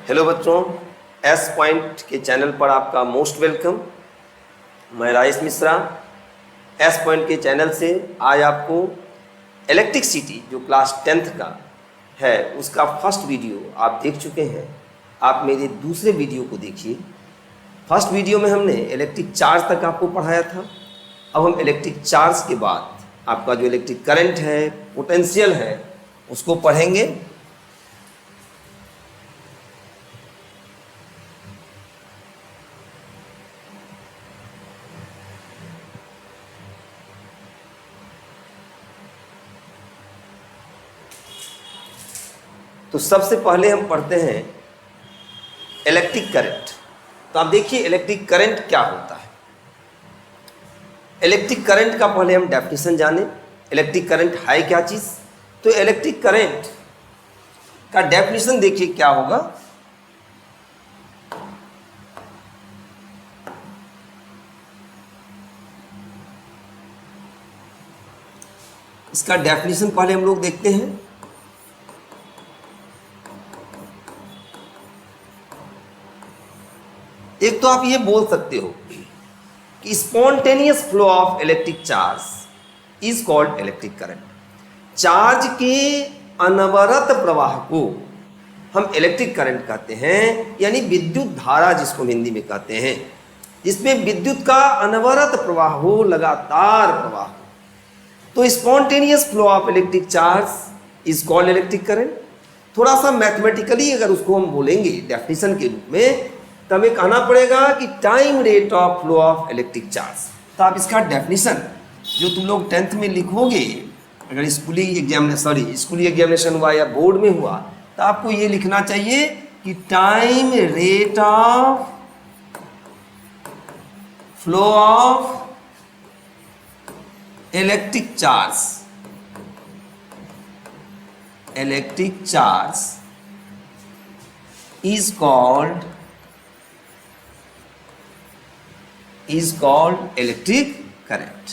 Hello बच्चों, S point के channel पर आपका मोस्ट वेलकम। मैं राजेश मिश्रा। एस पॉइंट के चैनल से आज आपको इलेक्ट्रिसिटी जो क्लास 10th का है उसका फर्स्ट वीडियो आप देख चुके हैं। आप मेरे दूसरे वीडियो को देखिए। फर्स्ट वीडियो में हमने इलेक्ट्रिक चार्ज तक आपको पढ़ाया था। अब हम इलेक्ट्रिक चार्ज के बाद आपका जो इलेक्ट्रिक करंट है, पोटेंशियल है, उसको पढ़ेंगे। तो सबसे पहले हम पढ़ते हैं इलेक्ट्रिक करंट। तो आप देखिए इलेक्ट्रिक करंट क्या होता है। इलेक्ट्रिक करंट का पहले हम डेफिनेशन जाने। इलेक्ट्रिक करंट है क्या चीज़। तो इलेक्ट्रिक करंट का डेफिनेशन देखिए क्या होगा। इसका डेफिनेशन पहले हम लोग देखते हैं। एक तो आप ये बोल सकते हो कि spontaneous flow of electric charge is called electric current. Charge के अनवरत प्रवाह को हम इलेक्ट्रिक करंट कहते हैं, यानी विद्युत धारा जिसको हिंदी में कहते हैं, जिसमें विद्युत का अनवरत प्रवाह हो, लगातार प्रवाह हो। तो spontaneous flow of electric charge is called electric current. थोड़ा सा मैथमेटिकली अगर उसको हम बोलेंगे डेफिनेशन के रूप में, तो हमें कहना पड़ेगा कि time rate of flow of electric charge. तो आप इसका डेफिनेशन जो तुम लोग 10th में लिखोगे, अगर स्कूली एग्जामिनेशन हुआ या बोर्ड में हुआ, तो आपको ये लिखना चाहिए कि time rate of flow of electric charge is called electric current.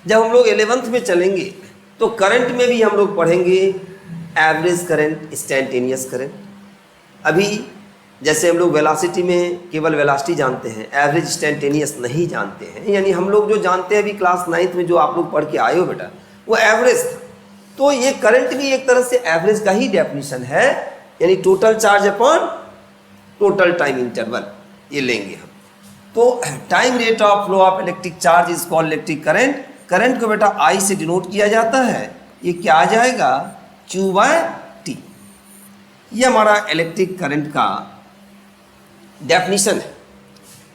जब हम लोग 11th में चलेंगे तो करंट में भी हम लोग पढ़ेंगे एवरेज करंट, इंस्टैन्टेनियस करंट। अभी जैसे हम लोग वेलोसिटी में केवल वेलोसिटी जानते हैं, एवरेज इंस्टैन्टेनियस नहीं जानते हैं। यानी हम लोग जो जानते हैं अभी क्लास 9th में जो आप लोग पढ़ के आए हो बेटा, वो एवरेज था। तो ये करंट भी एक तरह से एवरेज का ही डेफिनेशन है, यानी total charge upon total time interval, ये लेंगे हम। तो time rate of flow of electric charge is called electric current. Current को बेटा आई से डिनोट किया जाता है। ये क्या आ जाएगा, Q/T। ये हमारा इलेक्ट्रिक करंट का डेफिनेशन है।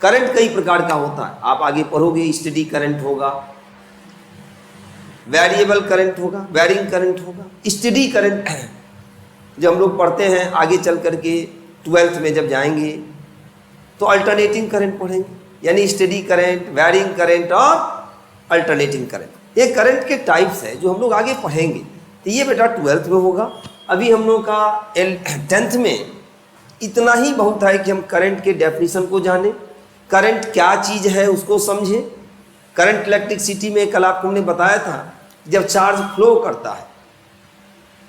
करंट कई प्रकार का होता है, आप आगे पढ़ोगे। स्टेडी करंट होगा, वेरिएबल करंट होगा, वेरिंग करंट होगा, स्टेडी करंट जब हम लोग पढ़ते हैं आगे चल करके 12th में जब जाएंगे तो अल्टरनेटिंग करंट पढ़ेंगे, यानी स्टेडी करंट, वेरिंग करंट और अल्टरनेटिंग करंट। ये करंट के टाइप्स है जो हम लोग आगे पढ़ेंगे। तो ये बेटा 12th में होगा। अभी हम लोग का 10th में इतना ही बहुत है कि हम करंट के डेफिनेशन को जानें, करंट क्या चीज़ है उसको समझें। करंट इलेक्ट्रिसिटी में कल आपको हमने बताया था, जब चार्ज फ्लो करता है,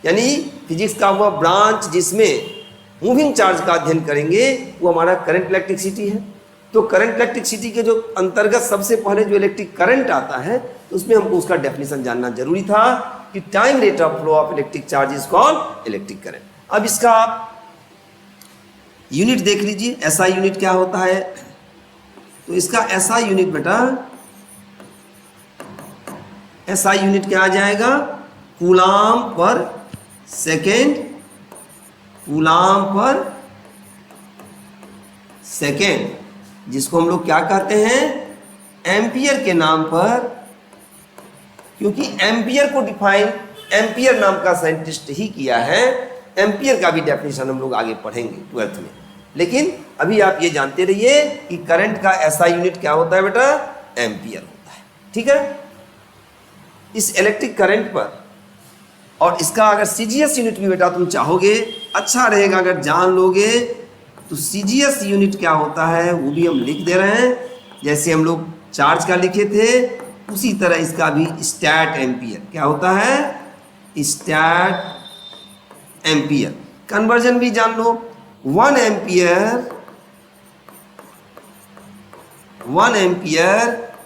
यानी फिजिक्स का हुआ ब्रांच जिसमें मूविंग चार्ज का अध्ययन करेंगे, वो हमारा करंट इलेक्ट्रिसिटी है। तो करंट इलेक्ट्रिसिटी के जो अंतर्गत सबसे पहले जो इलेक्ट्रिक करंट आता है, तो उसमें हमको उसका डेफिनेशन जानना जरूरी था कि time rate of flow of electric charge is called electric current. अब इसका आप यूनिट देख लीजिए, ऐसा यूनिट क्या होता है। तो इसका ऐसा यूनिट बेटा, ऐसा यूनिट क्या आ जाएगा, कूलाम पर सेकेंड, कूलाम पर सेकेंड, जिसको हम लोग क्या कहते हैं, एम्पियर के नाम पर, क्योंकि एम्पियर को डिफाइन एम्पियर नाम का साइंटिस्ट ही किया है। एम्पियर का भी डेफिनेशन हम लोग आगे पढ़ेंगे 12th में, लेकिन अभी आप ये जानते रहिए कि करंट का ऐसा यूनिट क्या होता है बेटा, एम्पियर होता है। ठीक है। इस इलेक्ट्रिक करंट पर, और इसका अगर सीजीएस यूनिट भी बेटा तुम चाहोगे, अच्छा रहेगा अगर जान लोगे, तो सीजीएस यूनिट क्या होता है वो भी हम लिख दे रहे हैं। जैसे हम लोग चार्ज का लिखे थे, उसी तरह इसका भी स्टैट एम्पियर क्या होता है, स्टैट एम्पियर। कन्वर्जन भी जान लो, 1 एम्पियर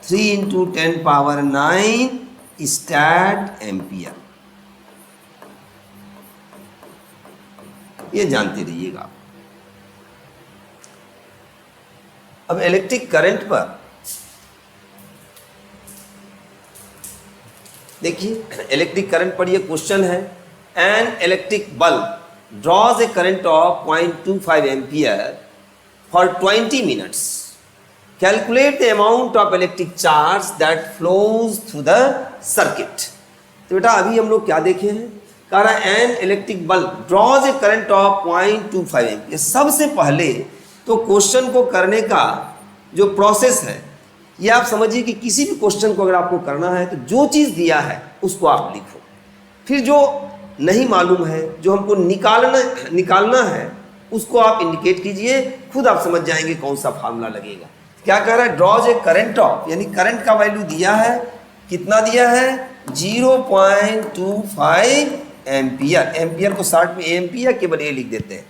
3 × 10⁹ स्टैट एम्पियर, ये जानते रहिएगा। अब इलेक्ट्रिक करंट पर देखिए, इलेक्ट्रिक करंट पर ये क्वेश्चन है, an electric bulb draws a current of 0.25 ampere for 20 minutes, calculate the amount of electric charge that flows through the circuit. तो बेटा अभी हम लोग क्या देखे हैं, कह रहा है an electric bulb draws a current of 0.25 ampere. सबसे पहले तो क्वेश्चन को करने का जो प्रोसेस है, ये आप समझिए कि किसी भी क्वेश्चन को अगर आपको करना है तो जो चीज़ दिया है उसको आप लिखो, फिर जो नहीं मालूम है, जो हमको निकालना है, उसको आप इंडिकेट कीजिए, खुद आप समझ जाएंगे कौन सा फार्मूला लगेगा। क्या कह रहा है, ड्रॉज ए करंट ऑफ, यानी करंट का वैल्यू दिया है, कितना दिया है 0.25 एम्पियर। एम्पियर को शॉर्ट में एम्पियर केवल ए लिख देते हैं।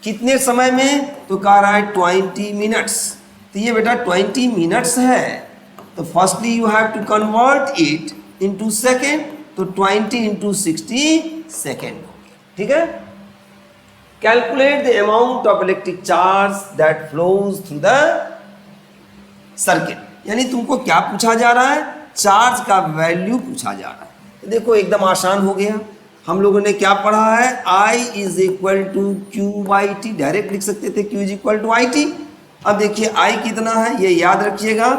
कितने समय में, तो कह रहा है 20 मिनट्स। तो ये बेटा 20 मिनट्स है, तो firstly you have to convert it into second, तो 20 × 60 सेकेंड हो गया, ठीक है। Calculate the amount of electric charge that flows through the circuit, यानी तुमको क्या पूछा जा रहा है, चार्ज का वैल्यू पूछा जा रहा है। तो देखो एकदम आसान हो गया, हम लोगों ने क्या पढ़ा है, I = Q/T, डायरेक्ट लिख सकते थे Q = IT। अब देखिए I कितना है, ये याद रखिएगा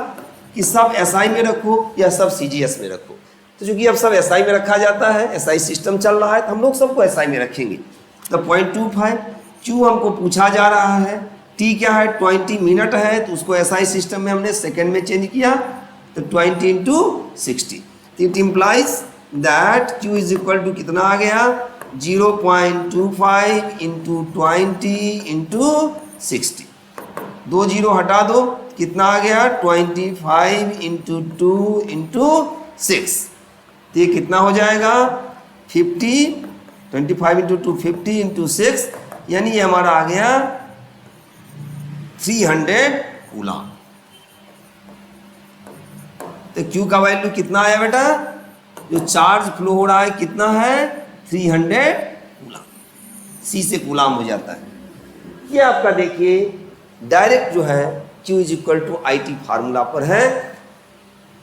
कि सब SI में रखो या सब CGS में रखो। तो चूंकि अब सब SI में रखा जाता है, SI सिस्टम चल रहा है, तो हम लोग सबको SI में रखेंगे। तो 0.25 Q हमको पूछा जा रहा है, T क्या है 20 मिनट है, तो उसको SI सिस्टम में हमने सेकेंड में चेंज किया, तो 20 × 60। इट इम्प्लाइज दैट Q = कितना आ गया, 0.25 × 20 × 60। 2 0 हटा दो, कितना आ गया 25 × 2 × 6। तो ये कितना हो जाएगा 50, 25 × 2 50 × 6, यानी ये हमारा आ गया 300 कूलम। तो Q का वैल्यू कितना आया बेटा, जो चार्ज फ्लो हो रहा है कितना है 300 कूलम, C से कूलम हो जाता है। ये आपका देखिए डायरेक्ट जो है Q = IT फार्मूला पर है।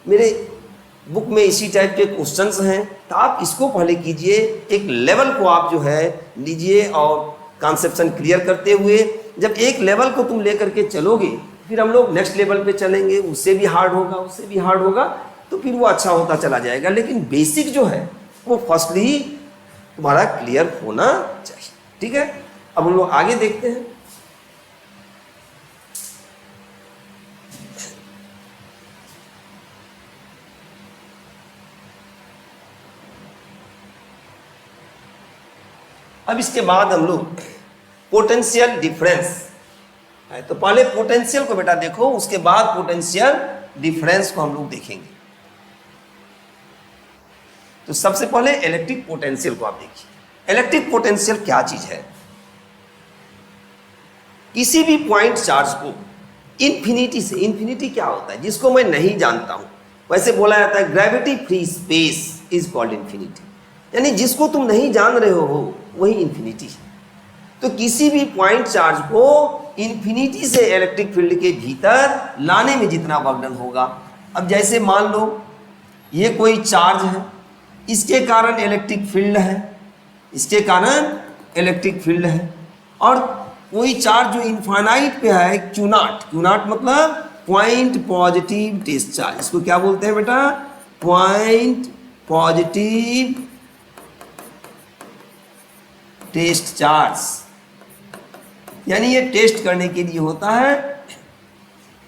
मेरे बुक में इसी टाइप के क्वेश्चंस हैं, तो आप इसको पहले कीजिए, एक लेवल को आप जो है लीजिए और कॉन्सेप्शन क्लियर करते हुए, जब एक लेवल को तुम लेकर के चलोगे, फिर हम लोग नेक्स्ट लेवल पे चलेंगे, उससे भी हार्ड होगा, उससे भी हार्ड होगा, तो फिर वो अच्छा होता चला जाएगा। लेकिन बेसिक जो है वो फर्स्टली तुम्हारा क्लियर होना चाहिए, ठीक है। अब हम लोग आगे देखते हैं। अब इसके बाद हम लोग पोटेंशियल डिफरेंस, तो पहले पोटेंशियल को बेटा देखो, उसके बाद पोटेंशियल डिफरेंस को हम लोग देखेंगे। तो सबसे पहले इलेक्ट्रिक पोटेंशियल को आप देखिए। इलेक्ट्रिक पोटेंशियल क्या चीज है, किसी भी पॉइंट चार्ज को इन्फिनिटी से, इन्फिनिटी क्या होता है जिसको मैं नहीं जानता हूं, वैसे बोला जाता है gravity free space is called infinity, यानी जिसको तुम नहीं जान रहे हो वही इन्फिनिटी है। तो किसी भी पॉइंट चार्ज को इन्फिनिटी से इलेक्ट्रिक फील्ड के भीतर लाने में जितना वर्क डन होगा, अब जैसे मान लो ये कोई चार्ज है, इसके कारण इलेक्ट्रिक फील्ड है, इसके कारण इलेक्ट्रिक फील्ड है, और कोई चार्ज जो इनफाइनाइट पे है Q0, Q0 मतलब पॉइंट पॉजिटिव टेस्ट चार्ज, इसको क्या बोलते हैं बेटा, पॉइंट पॉजिटिव टेस्ट चार्ज, यानी ये टेस्ट करने के लिए होता है,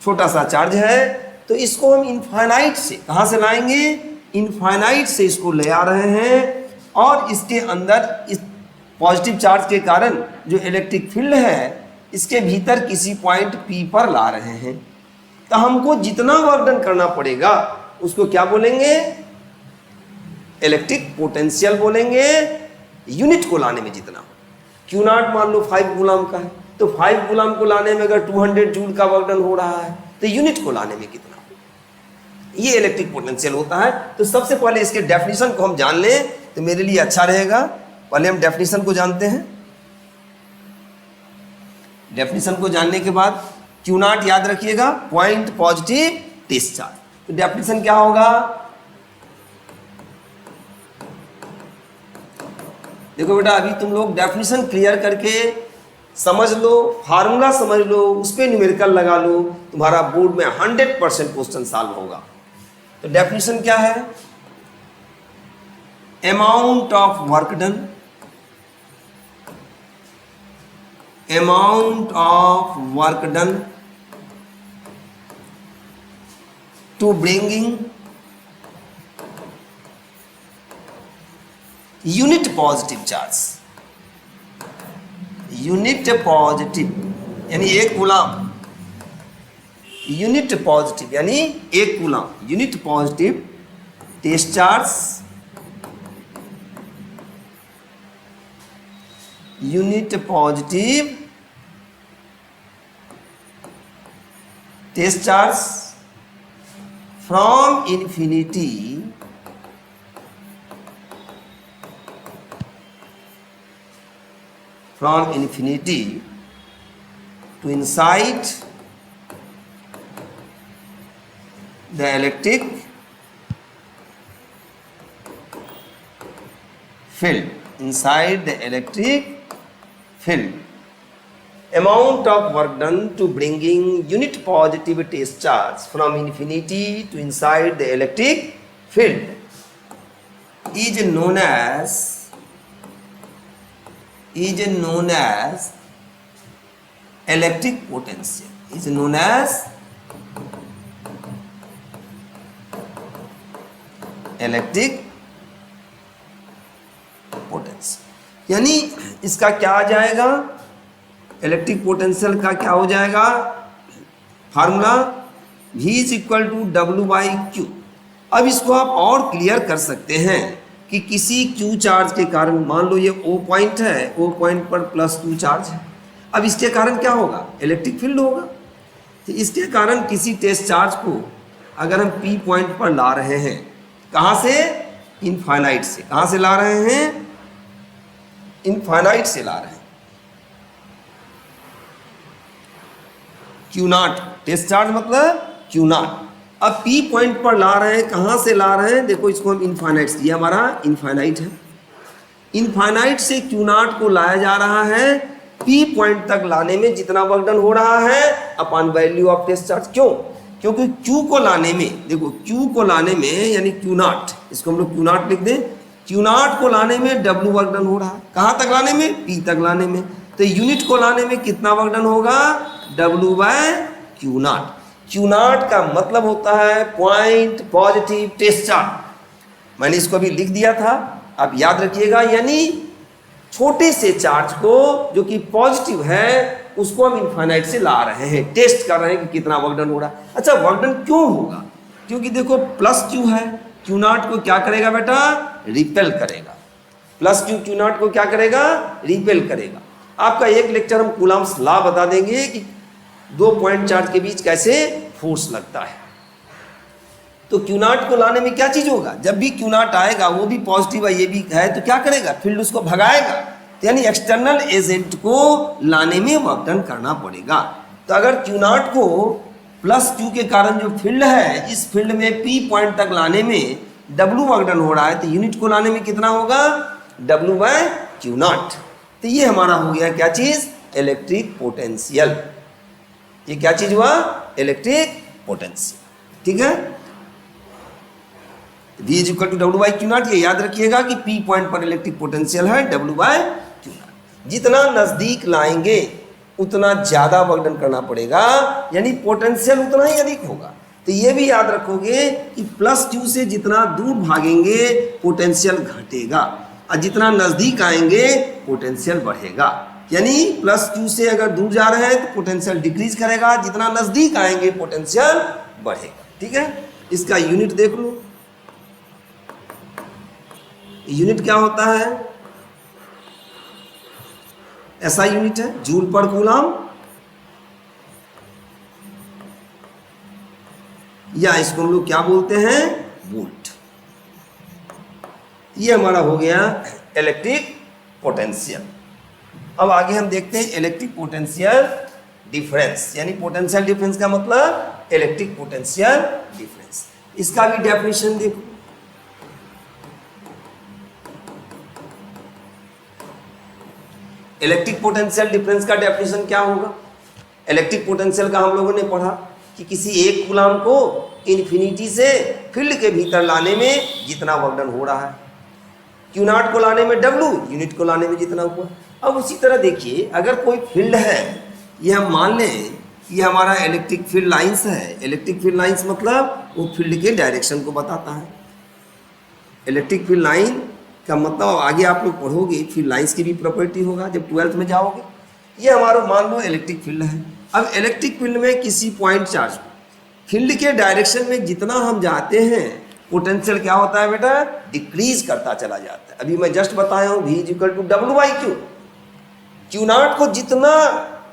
छोटा सा चार्ज है, तो इसको हम इनफाइनाइट से, कहाँ से लाएंगे, इनफाइनाइट से इसको ले आ रहे हैं, और इसके अंदर इस पॉजिटिव चार्ज के कारण जो इलेक्ट्रिक फील्ड है इसके भीतर किसी पॉइंट P पर ला रहे हैं। तो हमको जितना वर्क डन करना पड़ेगा उसको क्या बोलेंगे? इलेक्ट्रिक पोटेंशियल बोलेंगे, यूनिट को लाने में जितना। क्यू नॉट मान लो 5 कूलम का है, तो 5 कूलम को लाने में अगर 200 जूल का वर्क डन हो रहा है तो यूनिट को लाने में कितना, ये इलेक्ट्रिक पोटेंशियल होता है। तो सबसे पहले इसके डेफिनेशन को हम जान लें तो मेरे लिए अच्छा रहेगा। पहले हम डेफिनेशन को जानते हैं। डेफिनेशन को जानने के बाद क्यू नॉट याद रखिएगा, पॉइंट पॉजिटिव टेस्ट चार्ज। तो डेफिनेशन क्या होगा? देखो बेटा, अभी तुम लोग डेफिनेशन क्लियर करके समझ लो, फार्मूला समझ लो, उस पर न्यूमेरिकल लगा लो, तुम्हारा बोर्ड में 100% क्वेश्चन सॉल्व होगा। तो डेफिनेशन क्या है? Amount of work done, amount of work done to bringing unit positive charge, unit positive यानी 1 कूलम, यूनिट पॉजिटिव यानी 1 coulomb, unit positive test charge, unit positive test charge from infinity to inside the electric field, inside the electric field. Amount of work done to bringing unit positive test charge from infinity to inside the electric field is known as electric potential, is known as electric potential. यानी इसका क्या आ जाएगा? Electric potential का क्या हो जाएगा? Formula V is equal to W/Q। अब इसको आप और क्लियर कर सकते हैं कि किसी Q चार्ज के कारण, मान लो ये O पॉइंट है, O पॉइंट पर +Q चार्ज है, अब इसके कारण क्या होगा? इलेक्ट्रिक फील्ड होगा। तो इसके कारण किसी टेस्ट चार्ज को अगर हम P पॉइंट पर ला रहे हैं, कहाँ से? इनफाइनाइट से। कहाँ से ला रहे हैं? इनफाइनाइट से ला रहे हैं। Q नॉट टेस्ट चार्ज मतलब Q नॉट। अब P पॉइंट पर ला रहे हैं, कहाँ से ला रहे हैं? देखो इसको हम इनफाइनाइट से, ये हमारा इनफाइनाइट है, इनफाइनाइट से Q नॉट को लाया जा रहा है P पॉइंट तक लाने में जितना वर्क डन हो रहा है upon value of test charge. क्यों? क्योंकि Q को लाने में, देखो Q को लाने में यानी Q नॉट, इसको हम लोग Q नॉट लिख दें, Q नॉट को लाने में W वर्क डन हो रहा है। कहाँ तक लाने में? P तक लाने में। तो यूनिट को लाने में कितना वर्क डन होगा? W/Q not. Q नॉट का मतलब होता है पॉइंट पॉजिटिव टेस्ट चार्ज। मैंने इसको अभी लिख दिया था, आप याद रखिएगा। यानी छोटे से चार्ज को जो कि पॉजिटिव है उसको हम इनफाइनाइट से ला रहे हैं, टेस्ट कर रहे हैं कि कितना वर्क डन हो रहा है। अच्छा, वर्क डन क्यों होगा? क्योंकि देखो +Q है, Q नॉट को क्या करेगा बेटा? रिपेल करेगा। +Q Q नॉट को क्या करेगा? रिपेल करेगा। आपका एक लेक्चर हम कूलम्स लॉ बता देंगे कि 2 पॉइंट चार्ज के बीच कैसे फोर्स लगता है। तो Q नॉट को लाने में क्या चीज होगा? जब भी Q नॉट आएगा, वो भी पॉजिटिव है, ये भी है, तो क्या करेगा? फील्ड उसको भगाएगा। तो यानी एक्सटर्नल एजेंट को लाने में वर्क डन करना पड़ेगा। तो अगर Q नॉट को +Q के कारण जो फील्ड है, इस फील्ड में P पॉइंट तक लाने में W वर्क डन हो रहा है, तो यूनिट को लाने में कितना होगा? W/Q not. तो ये हमारा हो गया क्या चीज? Electric potential. ये क्या चीज हुआ? Electric potential. ठीक है, V is equal to W/Q naught. ये याद रखिएगा कि P पॉइंट पर इलेक्ट्रिक पोटेंशियल है W/Q नॉट। जितना नजदीक लाएंगे उतना ज्यादा वर्क डन करना पड़ेगा, यानी पोटेंशियल उतना ही अधिक होगा। तो ये भी याद रखोगे कि +Q से जितना दूर भागेंगे पोटेंशियल घटेगा, और जितना नजदीक आएंगे पोटेंशियल बढ़ेगा। यानी +Q से अगर दूर जा रहे हैं तो पोटेंशियल डिक्रीज करेगा, जितना नजदीक आएंगे पोटेंशियल बढ़ेगा। ठीक है, इसका यूनिट देख लो, यूनिट क्या होता है, ऐसा यूनिट है जूल पर कूलम, या इसको हम लोग क्या बोलते हैं, वोल्ट। ये हमारा हो गया इलेक्ट्रिक पोटेंशियल। अब आगे हम देखते हैं इलेक्ट्रिक पोटेंशियल डिफरेंस, यानी पोटेंशियल डिफरेंस का मतलब इलेक्ट्रिक पोटेंशियल डिफरेंस। इसका भी डेफिनेशन देखो, इलेक्ट्रिक पोटेंशियल डिफरेंस का डेफिनेशन क्या होगा। इलेक्ट्रिक पोटेंशियल का हम लोगों ने पढ़ा कि किसी एक कूलम को इन्फिनिटी से फील्ड के भीतर लाने में जितना वर्क डन हो रहा है, क्यू नॉट को लाने में W, यूनिट को लाने में जितना हुआ। अब उसी तरह देखिए, अगर कोई फील्ड है, ये हम मान लें ये हमारा इलेक्ट्रिक फील्ड लाइंस है। इलेक्ट्रिक फील्ड लाइंस मतलब वो फील्ड के डायरेक्शन को बताता है। इलेक्ट्रिक फील्ड लाइन का मतलब आगे आप लोग पढ़ोगे, फील्ड लाइंस की भी प्रॉपर्टी होगा जब 12th में जाओगे। ये हमारा मान लो इलेक्ट्रिक फील्ड है। अब इलेक्ट्रिक फील्ड में किसी पॉइंट चार्ज को फील्ड के डायरेक्शन में जितना हम जाते हैं, पोटेंशियल क्या होता है बेटा, डिक्रीज करता चला जाता है। अभी मैं जस्ट बताया हूँ V = W/Q। क्यू नॉट को जितना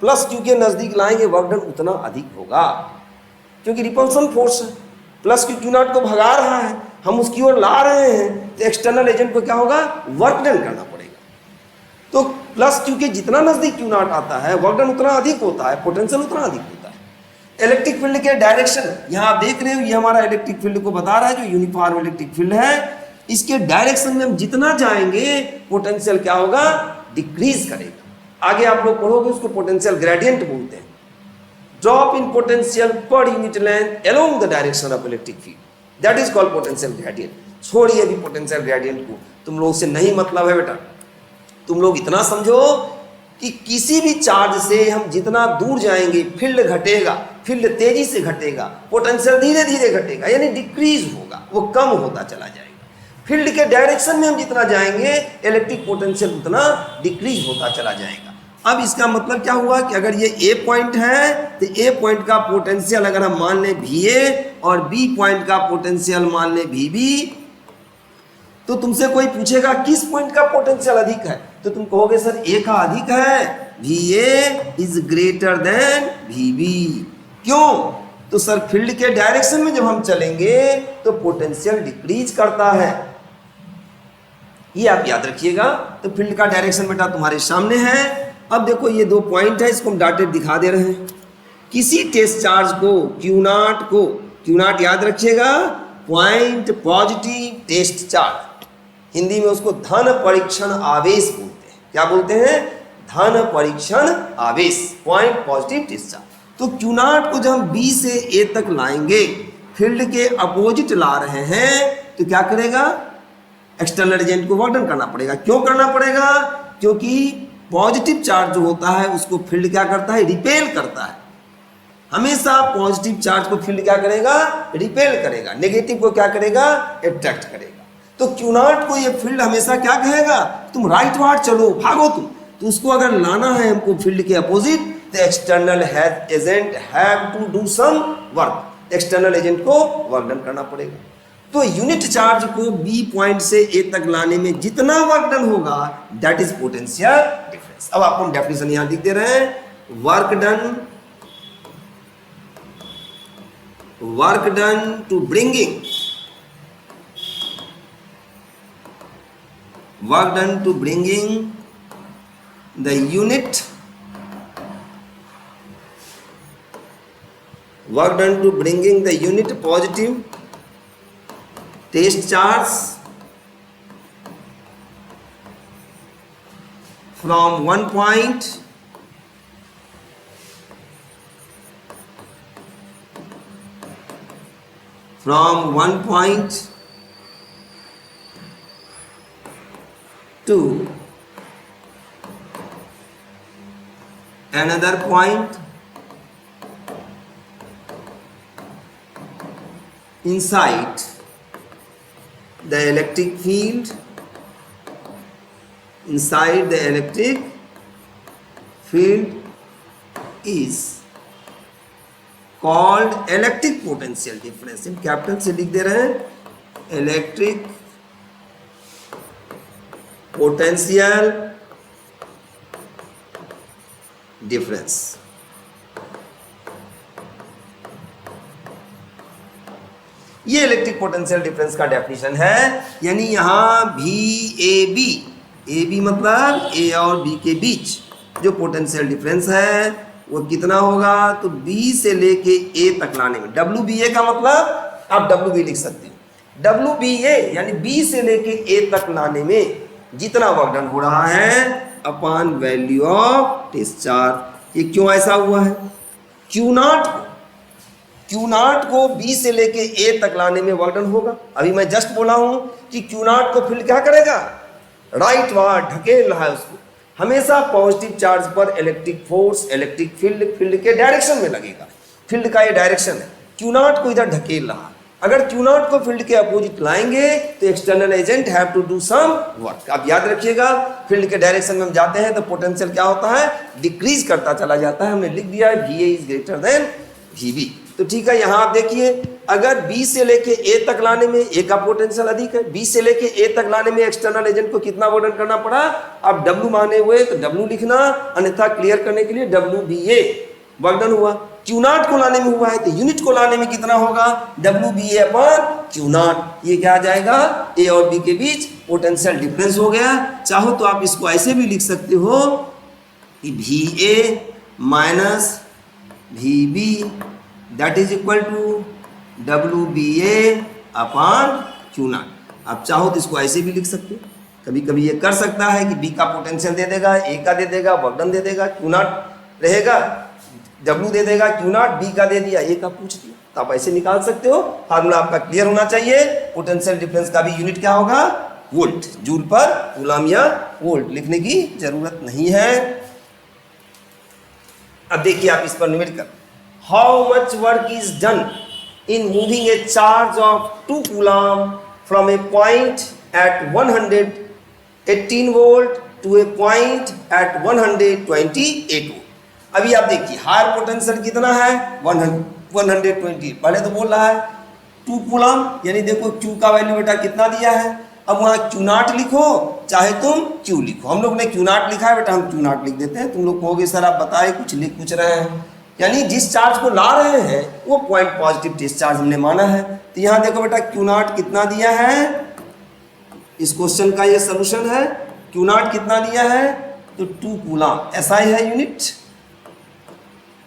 प्लस क्यू के नजदीक लाएंगे वर्क डन उतना अधिक होगा, क्योंकि रिपल्सन फोर्स है, प्लस क्यू नॉट को भगा रहा है, हम उसकी ओर ला रहे हैं, तो एक्सटर्नल एजेंट को क्या होगा, वर्क डन करना पड़ेगा। तो प्लस क्यू के जितना नजदीक क्यू नॉट आता है वर्क डन उतना अधिक होता है, पोटेंशियल उतना अधिक होता है। इलेक्ट्रिक फील्ड के डायरेक्शन यहाँ आप देख रहे हो, ये हमारा इलेक्ट्रिक फील्ड को बता रहा है, जो यूनिफॉर्म इलेक्ट्रिक फील्ड है, इसके डायरेक्शन में हम जितना जाएंगे पोटेंशियल क्या होगा, डिक्रीज करेगा। आगे आप लोग पढ़ोगे उसको पोटेंशियल ग्रेडियंट बोलते हैं। Drop in potential per unit length along the direction of electric field, that is called potential gradient. छोड़िए अभी पोटेंशियल ग्रेडियंट को, तुम लोग से नहीं मतलब है बेटा। तुम लोग इतना समझो कि किसी भी चार्ज से हम जितना दूर जाएंगे फील्ड घटेगा, फील्ड तेजी से घटेगा, पोटेंशियल धीरे धीरे घटेगा, यानी डिक्रीज होगा, वो कम होता चला जाएगा। फील्ड के डायरेक्शन में हम जितना जाएंगे इलेक्ट्रिक पोटेंशियल उतना डिक्रीज होता चला जाएगा। अब इसका मतलब क्या हुआ कि अगर ये ए पॉइंट है तो ए पॉइंट का पोटेंशियल अगर हम मान लें VA और बी पॉइंट का पोटेंशियल मान लें VB, तो तुमसे कोई पूछेगा किस पॉइंट का पोटेंशियल अधिक है, तो तुम कहोगे सर ए का अधिक है, VA is greater then VB। क्यों, तो सर फील्ड के डायरेक्शन में जब हम चलेंगे तो पोटेंशियल डिक्रीज करता है, ये आप याद रखिएगा। तो फील्ड का डायरेक्शन बेटा तुम्हारे सामने है। अब देखो ये दो पॉइंट है, इसको हम डॉटेड दिखा दे रहे हैं। किसी टेस्ट चार्ज को क्यू नॉट याद रखिएगा, point positive test charge, Hindi में उसको धन परीक्षण आवेश बोलते हैं। क्या बोलते हैं, धन परीक्षण आवेश, पॉइंट पॉजिटिव टेस्ट चार्ज। तो क्यू नॉट को जब हम B से A तक लाएंगे, फील्ड के अपोजिट ला रहे हैं, तो क्या करेगा, एक्सटर्नल एजेंट को वर्क डन करना पड़ेगा। क्यों करना पड़ेगा, क्योंकि पॉजिटिव चार्ज जो होता है उसको फील्ड क्या करता है, रिपेल करता है। हमेशा पॉजिटिव चार्ज को फील्ड क्या करेगा, रिपेल करेगा, नेगेटिव को क्या करेगा, अट्रैक्ट करेगा। तो क्यू नॉट को ये फील्ड हमेशा क्या कहेगा, तुम राइट वार्ड चलो, भागो तुम। तो उसको अगर लाना है हमको फील्ड के अपोजिट, तो external agent have to do some work, external agent को वर्क डन करना पड़ेगा। तो यूनिट चार्ज को B पॉइंट से A तक लाने में जितना वर्क डन होगा दैट इज पोटेंशियल डिफरेंस। अब आपको हम डेफिनेशन यहां लिख दे रहे हैं, work done to bringing the unit positive test charge from one point to another point inside the electric field, is called electric potential difference. हम कैपिटल से लिख दे रहे हैं, इलेक्ट्रिक पोटेंशियल डिफरेंस। ये इलेक्ट्रिक पोटेंशियल डिफरेंस का definition है। यानी यहां ए बी मतलब ए और बी के बीच जो पोटेंशियल डिफरेंस है वो कितना होगा, तो बी से लेके ए तक लाने में, डब्ल्यू बी ए का मतलब आप डब्ल्यू बी लिख सकते हो, डब्ल्यू बी ए यानी बी से लेके ए तक लाने में जितना वर्क डन हो रहा है अपॉन वैल्यू ऑफ डिस्चार्ज। ये क्यों ऐसा हुआ है, क्यू नॉट को बी से लेके ए तक लाने में वर्क डन होगा। अभी मैं जस्ट बोला हूं कि क्यू नॉट को फील्ड क्या करेगा, राइट वार्ड ढकेल रहा है उसको, हमेशा पॉजिटिव चार्ज पर इलेक्ट्रिक फोर्स, इलेक्ट्रिक फील्ड के डायरेक्शन में लगेगा। फील्ड का ये डायरेक्शन है, क्यू नॉट को इधर ढकेल रहा है। अगर क्यू नॉट को फील्ड के अपोजिट लाएंगे तो external agent have to do some work. आप याद रखिएगा, फील्ड के डायरेक्शन में हम जाते हैं तो पोटेंशियल क्या होता है, डिक्रीज करता चला जाता है। हमने लिख दिया है V A is greater than V B. तो ठीक है, यहां आप देखिए, अगर बी से लेके ए तक लाने में ए का पोटेंशियल अधिक है, बी से लेके ए तक लाने में एक्सटर्नल एजेंट को कितना वर्क करना पड़ा, अब डब्ल्यू माने हुए तो डब्ल्यू लिखना, अन्यथा क्लियर करने के लिए डब्ल्यू बी ए वर्क डन हुआ। क्यू नॉट को लाने में हुआ है तो यूनिट को लाने में कितना होगा, W B A upon Q naught. ये क्या आ जाएगा, ए और बी के बीच पोटेंशियल डिफरेंस हो गया। चाहो तो आप इसको ऐसे भी लिख सकते हो कि V A minus V B that is equal to W B A upon Q naught. आप चाहो तो इसको ऐसे भी लिख सकते हो। कभी कभी ये कर सकता है कि बी का पोटेंशियल दे देगा, ए का दे देगा, वर्क डन दे देगा, क्यू नॉट रहेगा, डब्ल्यू दे देगा, क्यू नॉट, बी का दे दिया, ए का पूछ दिया, तो आप ऐसे निकाल सकते हो। फार्मूला आपका क्लियर होना चाहिए। पोटेंशियल डिफरेंस का भी यूनिट क्या होगा, वोल्ट, जूल पर कूलम या वोल्ट, लिखने की जरूरत नहीं है। अब देखिए आप इस पर निमिट कर, how much work is done in moving a charge of 2 coulomb from a point at 118 volt to a point at 128 volt. अभी आप देखिए हायर पोटेंशियल कितना है, 120। पहले तो बोल रहा है 2 कूलम, यानी देखो क्यू का वैल्यू बेटा कितना दिया है। अब वहाँ क्यू नॉट लिखो चाहे तुम क्यू लिखो, हम लोग ने क्यू नॉट लिखा है बेटा, हम क्यू नॉट लिख देते हैं। तुम लोग कहोगे सर आप बताए कुछ लिख कुछ रहे हैं, यानी जिस चार्ज को ला रहे हैं वो पॉइंट पॉजिटिव डिस्चार्ज हमने माना है। तो यहाँ देखो बेटा क्यू नॉट कितना दिया है, इस क्वेश्चन का ये सोल्यूशन है। क्यू नॉट कितना दिया है, तो 2 कूलम, ऐसा ही है यूनिट।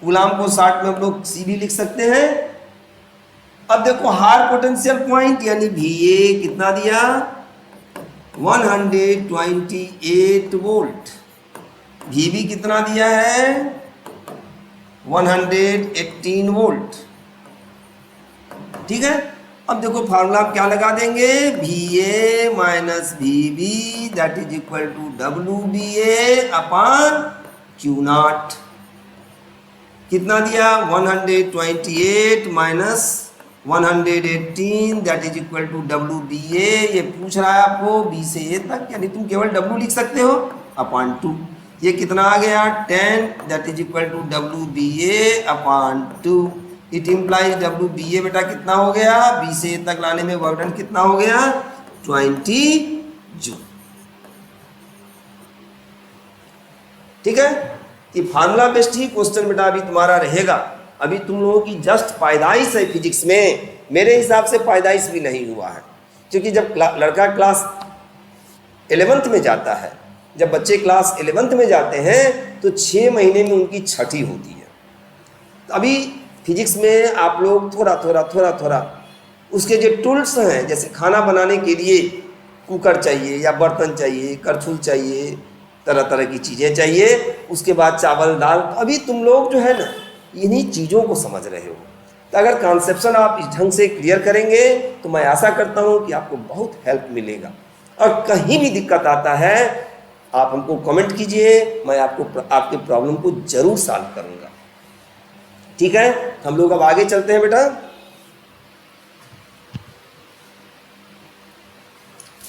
कूलम को शॉर्ट में हम लोग सी भी लिख सकते हैं। अब देखो हायर पोटेंशियल पॉइंट यानी वी ए कितना दिया, 128 वोल्ट, वी बी कितना दिया है, 118 वोल्ट। ठीक है, अब देखो फार्मूला क्या लगा देंगे, V A minus V B that is equal to W B A upon Q naught. कितना दिया, 128 minus 118 that is equal to W B A. ये पूछ रहा है आपको बी से ए तक, यानी तुम केवल डब्ल्यू लिख सकते हो अपॉन 2। ये कितना आ गया, 10 that is equal to W B A upon 2। It implies W B A बेटा कितना हो गया, बी से ए तक लाने में वर्क डन कितना हो गया, 20 जूल। ठीक है, कि फार्मूला बेस्ड ही क्वेश्चन बेटा अभी तुम्हारा रहेगा। अभी तुम लोगों की जस्ट पैदाइश है फिजिक्स में, मेरे हिसाब से पैदाइश भी नहीं हुआ है, क्योंकि जब लड़का क्लास 11th में जाता है, जब बच्चे क्लास 11th में जाते हैं तो 6 महीने में उनकी छठी होती है। तो अभी फिजिक्स में आप लोग थोड़ा उसके जो टूल्स हैं, जैसे खाना बनाने के लिए कुकर चाहिए या बर्तन चाहिए, करछुल चाहिए, तरह तरह की चीज़ें चाहिए, उसके बाद चावल दाल, अभी तुम लोग जो है ना इन्हीं चीज़ों को समझ रहे हो। तो अगर कॉन्सेप्शन आप इस ढंग से क्लियर करेंगे तो मैं आशा करता हूँ कि आपको बहुत हेल्प मिलेगा। और कहीं भी दिक्कत आता है आप हमको कमेंट कीजिए, मैं आपको आपके प्रॉब्लम को जरूर सॉल्व करूँगा। ठीक है, हम लोग अब आगे चलते हैं बेटा।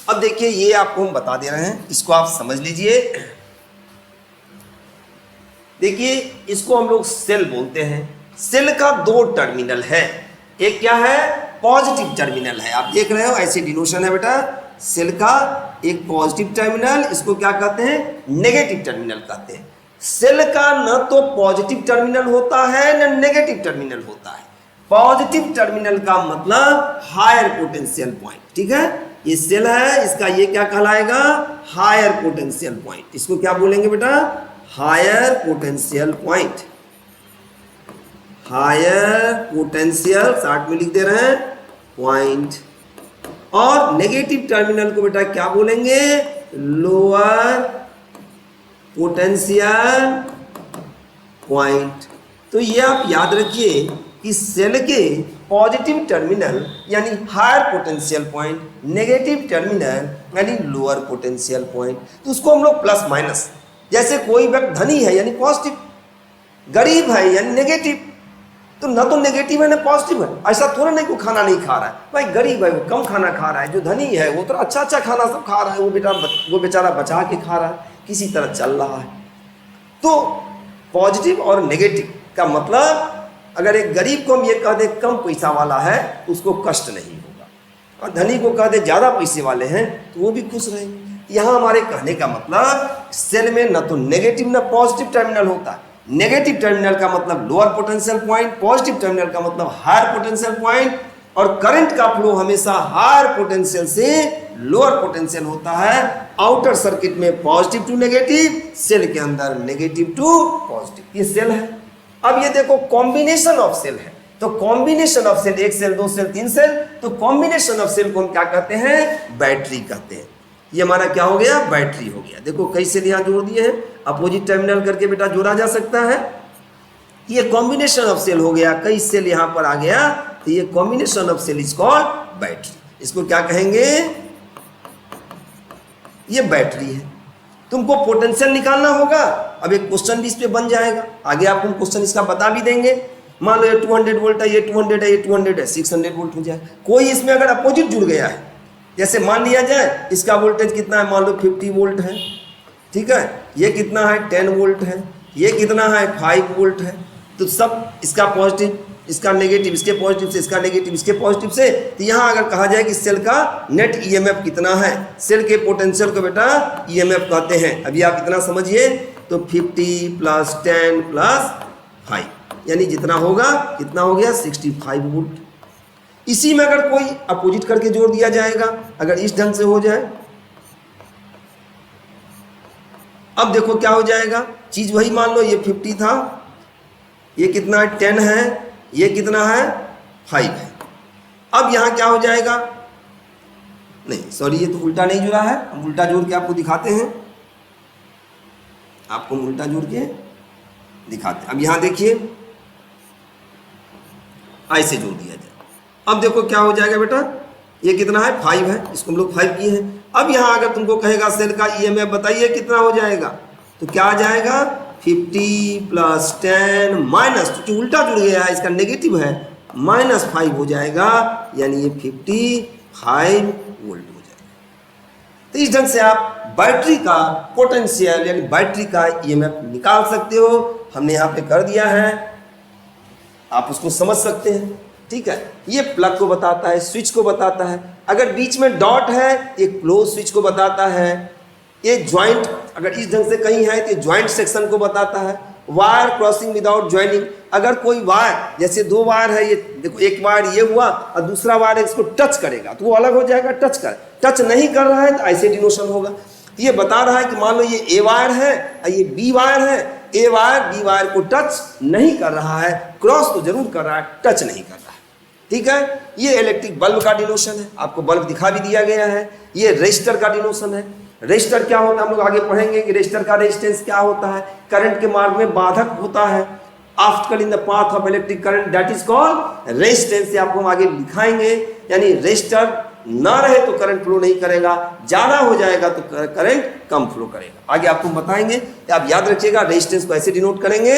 अब देखिए ये आपको हम बता दे रहे हैं, इसको आप समझ लीजिए। देखिए इसको हम लोग सेल बोलते हैं। सेल का दो टर्मिनल है, एक क्या है पॉजिटिव टर्मिनल है, आप देख रहे हो ऐसे डिनोशन है बेटा, सेल का एक पॉजिटिव टर्मिनल, इसको क्या कहते हैं नेगेटिव टर्मिनल कहते हैं। सेल का न तो पॉजिटिव टर्मिनल होता है न नेगेटिव टर्मिनल होता है। पॉजिटिव टर्मिनल का मतलब हायर पोटेंशियल पॉइंट, ठीक है, ये सेल है, इसका ये क्या कहलाएगा हायर पोटेंशियल पॉइंट, इसको क्या बोलेंगे बेटा higher potential point, higher potential short में लिख दे रहे हैं पॉइंट। और नेगेटिव टर्मिनल को बेटा क्या बोलेंगे लोअर पोटेंशियल पॉइंट। तो ये आप याद रखिए कि सेल के पॉजिटिव टर्मिनल यानी higher potential point, negative terminal यानी लोअर पोटेंशियल पॉइंट। तो उसको हम लोग प्लस माइनस, जैसे कोई व्यक्ति धनी है यानी पॉजिटिव, गरीब है यानी नेगेटिव, तो न तो नेगेटिव है ना पॉजिटिव है। ऐसा थोड़ा नहीं, कोई खाना नहीं खा रहा है, भाई गरीब है वो कम खाना खा रहा है, जो धनी है वो तो अच्छा अच्छा खाना सब खा रहा है, वो बेचारा बचा के खा रहा है, किसी तरह चल रहा है। तो पॉजिटिव और नेगेटिव का मतलब अगर एक गरीब को हम ये कह दे कम पैसा वाला है तो उसको कष्ट नहीं होगा, और धनी को कह दे ज़्यादा पैसे वाले हैं तो वो भी खुश रहेंगे। यहाँ हमारे कहने का मतलब सेल में न तो नेगेटिव न पॉजिटिव टर्मिनल होता है। नेगेटिव टर्मिनल का मतलब lower potential point, positive terminal का मतलब हायर पोटेंशियल पॉइंट, और करंट का फ्लो हमेशा हायर पोटेंशियल से लोअर पोटेंशियल होता है। आउटर सर्किट में पॉजिटिव टू नेगेटिव, सेल के अंदर नेगेटिव टू पॉजिटिव, ये सेल है। अब ये देखो कॉम्बिनेशन ऑफ सेल है, तो कॉम्बिनेशन ऑफ सेल, एक सेल दो सेल तीन सेल, तो कॉम्बिनेशन ऑफ सेल को हम क्या कहते हैं बैटरी कहते हैं। ये हमारा क्या हो गया बैटरी हो गया। देखो कई सेल यहाँ जोड़ दिए हैं, अपोजिट टर्मिनल करके बेटा जोड़ा जा सकता है। ये कॉम्बिनेशन ऑफ सेल हो गया, कई सेल यहाँ पर आ गया, तो ये combination of cell is called battery. इसको क्या कहेंगे ये बैटरी है। तुमको पोटेंशियल निकालना होगा, अब एक क्वेश्चन भी इस पे बन जाएगा, आगे आपको क्वेश्चन इसका बता भी देंगे। मान लो ये 200 वोल्ट है, ये 200 है, ये 200 है, 600 वोल्ट हो जाए। कोई इसमें अगर अपोजिट जुड़ गया है, जैसे मान लिया जाए इसका वोल्टेज कितना है, मान लो 50 वोल्ट है, ठीक है, ये कितना है 10 वोल्ट है, ये कितना है 5 वोल्ट है, तो सब इसका पॉजिटिव इसका नेगेटिव, इसके पॉजिटिव से इसका नेगेटिव, इसके पॉजिटिव से, तो यहाँ अगर कहा जाए कि सेल का नेट ईएमएफ कितना है, सेल के पोटेंशियल को बेटा ईएमएफ कहते हैं। अभी आप इतना समझिए, तो 50 + 10 + 5 यानी जितना होगा कितना हो गया 65 वोल्ट। इसी में अगर कोई अपोजिट करके जोड़ दिया जाएगा, अगर इस ढंग से हो जाए, अब देखो क्या हो जाएगा, चीज वही मान लो ये 50 था, ये कितना है 10 है, ये कितना है 5 है। अब यहां क्या हो जाएगा, नहीं सॉरी ये तो उल्टा नहीं जुड़ा है, हम उल्टा जोड़ के आपको दिखाते हैं, आपको उल्टा जोड़ के दिखाते हैं। अब यहां देखिए ऐसे जोड़ दिया जाए, अब देखो क्या हो जाएगा बेटा, ये कितना है 5 है, इसको हम लोग 5 किए हैं। अब यहां अगर तुमको कहेगा सेल का ईएमएफ बताइए कितना हो जाएगा, तो क्या आ जाएगा 50 + 10 माइनस, क्योंकि उल्टा जुड़ गया है इसका नेगेटिव है, -5 हो जाएगा, यानी ये 55 वोल्ट हो जाएगा। तो इस ढंग से आप बैटरी का पोटेंशियल यानी बैटरी का ईएमएफ निकाल सकते हो। हमने यहाँ पे कर दिया है, आप उसको समझ सकते हैं, ठीक है। ये प्लग को बताता है, स्विच को बताता है, अगर बीच में डॉट है ये क्लोज स्विच को बताता है, ये ज्वाइंट अगर इस ढंग से कहीं है तो ज्वाइंट सेक्शन को बताता है। वायर क्रॉसिंग विदाउट ज्वाइनिंग, अगर कोई वायर जैसे दो वायर है, ये देखो एक वायर ये हुआ और दूसरा वायर इसको टच करेगा तो वो अलग हो जाएगा, टच नहीं कर रहा है तो ऐसे डिनोशन होगा। ये बता रहा है कि मान लो ये ए वायर है और ये बी वायर है, ए वायर बी वायर को टच नहीं कर रहा है, क्रॉस तो जरूर कर रहा है, टच नहीं कर रहा है, ठीक है। ये इलेक्ट्रिक बल्ब का डिनोशन है, आपको बल्ब दिखा भी दिया गया है। ये रेजिस्टर का डिनोशन है। रेजिस्टर क्या होता है, हम लोग आगे पढ़ेंगे कि रेजिस्टर का रेजिस्टेंस क्या होता है, करंट के मार्ग में बाधक होता है, obstacle in the path of electric current, that is called resistance. आप हम आगे दिखाएंगे, यानी रेजिस्टर ना रहे तो करंट फ्लो नहीं करेगा, ज्यादा हो जाएगा तो करंट कम फ्लो करेगा, आगे आपको बताएंगे। तो आप याद रखिएगा रेजिस्टेंस को ऐसे डिनोट करेंगे।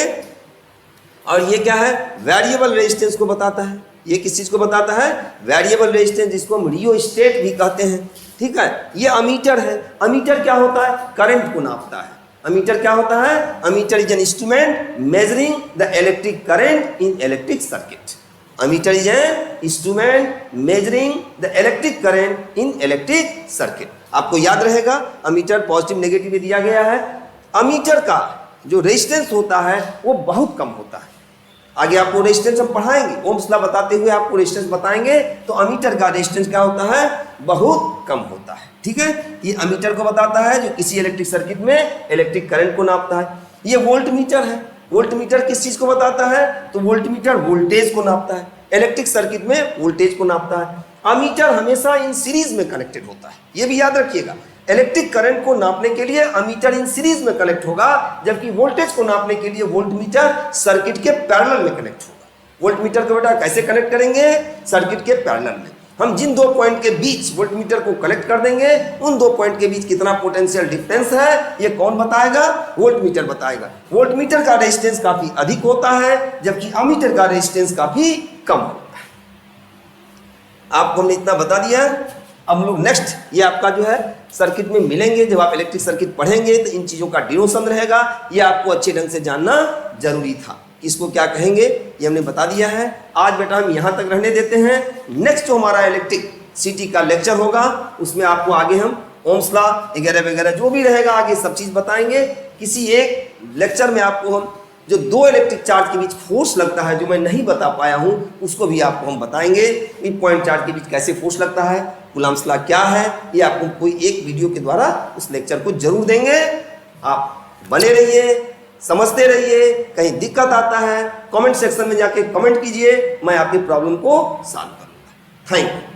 और ये क्या है, वेरिएबल रेजिस्टेंस को बताता है। ये किस चीज को बताता है, वेरिएबल रेजिस्टेंस, जिसको हम रियोस्टेट भी कहते हैं, ठीक है। ये अमीटर है। अमीटर क्या होता है, करंट को नापता है। अमीटर क्या होता है? Ammeter is an instrument measuring the electric current in electric circuit. Ammeter is an instrument measuring the electric current in electric circuit. आपको याद रहेगा अमीटर पॉजिटिव नेगेटिव में दिया गया है। अमीटर का जो रेजिस्टेंस होता है वो बहुत कम होता है। आगे आपको रेजिस्टेंस हम पढ़ाएंगे, ओम्स लॉ बताते हुए आपको रेजिस्टेंस बताएंगे। तो अमीटर का रेजिस्टेंस क्या होता है? बहुत कम होता है। ठीक है, ये अमीटर को बताता है जो किसी इलेक्ट्रिक सर्किट में इलेक्ट्रिक करंट को नापता है। ये वोल्ट मीटर है। वोल्ट मीटर किस चीज को बताता है? तो वोल्ट मीटर वोल्टेज को नापता है, इलेक्ट्रिक सर्किट में वोल्टेज को नापता है। अमीटर हमेशा इन सीरीज में कनेक्टेड होता है, ये भी याद रखिएगा। इलेक्ट्रिक करंट को नापने के लिए अमीटर इन सीरीज में कनेक्ट होगा, जबकि वोल्टेज को नापने के लिए वोल्ट मीटर सर्किट के पैरेलल में कनेक्ट होगा। वोल्ट मीटर को बेटा कैसे कनेक्ट करेंगे? सर्किट के पैरेलल में। हम जिन दो पॉइंट के बीच वोल्ट मीटर को कनेक्ट कर देंगे, उन दो पॉइंट के बीच कितना पोटेंशियल डिफरेंस है ये कौन बताएगा? वोल्ट मीटर बताएगा। वोल्ट मीटर का रेजिस्टेंस काफी अधिक होता है, जबकि अमीटर का रेजिस्टेंस काफी कम होता है। आपको हमने इतना बता दिया। अब हम लोग नेक्स्ट ये आपका जो है सर्किट में मिलेंगे। जब आप इलेक्ट्रिक सर्किट पढ़ेंगे तो इन चीज़ों का डिनोशन रहेगा, ये आपको अच्छे ढंग से जानना जरूरी था। इसको क्या कहेंगे ये हमने बता दिया है। आज बेटा हम यहाँ तक रहने देते हैं। नेक्स्ट जो हमारा इलेक्ट्रिक सिटी का लेक्चर होगा उसमें आपको आगे हम ओम्स लॉ वगैरह वगैरह जो भी रहेगा आगे सब चीज़ बताएंगे। किसी एक लेक्चर में आपको हम जो दो इलेक्ट्रिक चार्ज के बीच फोर्स लगता है जो मैं नहीं बता पाया हूँ उसको भी आपको हम बताएंगे। इन पॉइंट चार्ज के बीच कैसे फोर्स लगता है, कूलम्ब्स लॉ क्या है, ये आपको कोई एक वीडियो के द्वारा उस लेक्चर को जरूर देंगे। आप बने रहिए, समझते रहिए। कहीं दिक्कत आता है कमेंट सेक्शन में जाके कमेंट कीजिए, मैं आपकी प्रॉब्लम को सॉल्व करूँगा। Thank you.